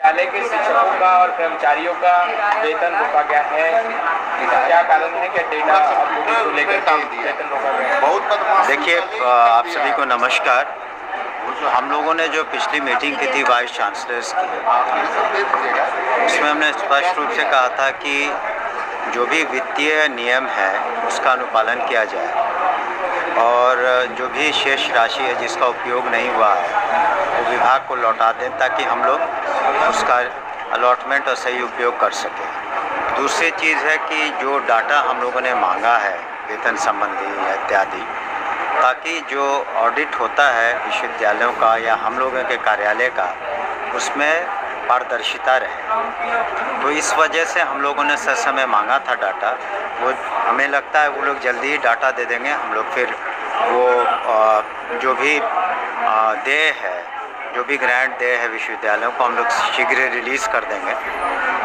विद्यालय के शिक्षकों का और कर्मचारियों का वेतन रोका गया है। क्या कारण है, क्या डेटा अपलोडिंग को लेकर वेतन रोका गया है? देखिए, आप सभी को नमस्कार। हम लोगों ने जो पिछली मीटिंग की थी वाइस चांसलर्स की, उसमें हमने स्पष्ट रूप से कहा था कि जो भी वित्तीय नियम है उसका अनुपालन किया जाए और जो भी शेष राशि है जिसका उपयोग नहीं हुआ है वो विभाग को लौटा दें ताकि हम लोग उसका अलॉटमेंट और सही उपयोग कर सकें। दूसरी चीज़ है कि जो डाटा हम लोगों ने मांगा है वेतन संबंधी इत्यादि, ताकि जो ऑडिट होता है विश्वविद्यालयों का या हम लोगों के कार्यालय का, उसमें पारदर्शिता रहे। तो इस वजह से हम लोगों ने समय मांगा था डाटा। वो हमें लगता है वो लोग जल्दी ही डाटा दे देंगे। हम लोग फिर वो जो भी देय है, जो भी ग्रांट देय है विश्वविद्यालयों को, हम लोग शीघ्र रिलीज़ कर देंगे।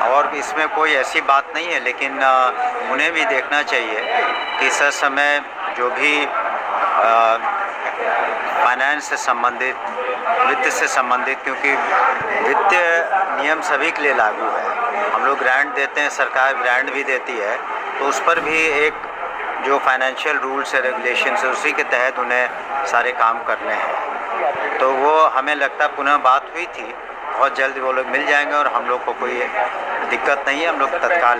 और इसमें कोई ऐसी बात नहीं है, लेकिन उन्हें भी देखना चाहिए कि समय जो भी फाइनेंस से संबंधित, वित्त से संबंधित, क्योंकि वित्तीय नियम सभी के लिए लागू है। हम लोग ग्रांट देते हैं, सरकार ग्रांट भी देती है, तो उस पर भी एक जो फाइनेंशियल रूल्स है, रेगुलेशंस है, उसी के तहत उन्हें सारे काम करने हैं। तो वो हमें लगता है पुनः बात हुई थी, बहुत जल्द वो लोग मिल जाएंगे और हम लोग को कोई दिक्कत नहीं है। हम लोग तत्काल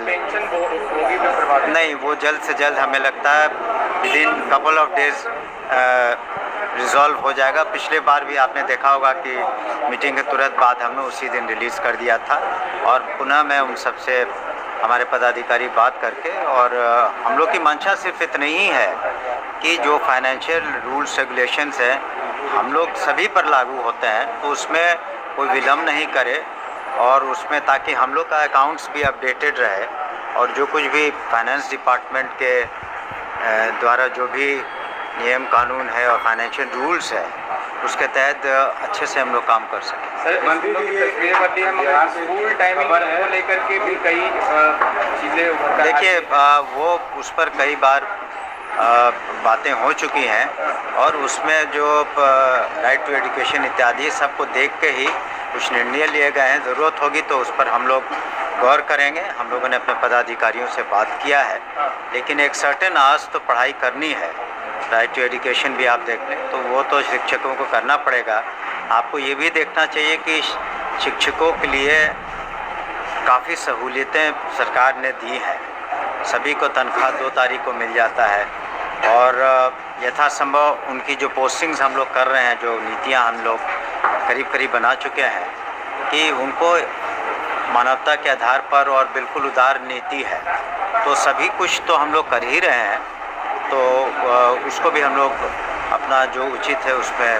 नहीं, वो जल्द से जल्द हमें लगता है within couple of days resolve हो जाएगा। पिछले बार भी आपने देखा होगा कि मीटिंग के तुरंत बाद हमने उसी दिन रिलीज़ कर दिया था। और पुनः मैं उन सब से, हमारे पदाधिकारी बात करके, और हम लोग की मंशा सिर्फ इतनी ही है कि जो फाइनेंशियल रूल्स रेगुलेशंस हैं हम लोग सभी पर लागू होते हैं, तो उसमें कोई विलम्ब नहीं करे और उसमें ताकि हम लोग का अकाउंट्स भी अपडेटेड रहे और जो कुछ भी फाइनेंस डिपार्टमेंट के द्वारा जो भी नियम कानून है और फाइनेंशियल रूल्स है उसके तहत अच्छे से हम लोग काम कर सकें। सर, मंत्री लोग की तस्वीरें बदली है, मगर स्कूल टाइमिंग को लेकर के भी कई चीज़ें, देखिए, वो उस पर कई बार बातें हो चुकी हैं और उसमें जो राइट टू एजुकेशन इत्यादि सबको देख के ही कुछ निर्णय लिए गए हैं। ज़रूरत होगी तो उस पर हम लोग गौर करेंगे। हम लोगों ने अपने पदाधिकारियों से बात किया है, लेकिन एक सर्टेन आवर्स तो पढ़ाई करनी है। राइट टू एजुकेशन भी आप देख लें तो वो तो शिक्षकों को करना पड़ेगा। आपको ये भी देखना चाहिए कि शिक्षकों के लिए काफ़ी सहूलियतें सरकार ने दी हैं। सभी को तनख्वाह 2 तारीख को मिल जाता है और यथासंभव उनकी जो पोस्टिंग्स हम लोग कर रहे हैं, जो नीतियां हम लोग करीब करीब बना चुके हैं कि उनको मानवता के आधार पर और बिल्कुल उदार नीति है, तो सभी कुछ तो हम लोग कर ही रहे हैं। तो उसको भी हम लोग अपना जो उचित है उसमें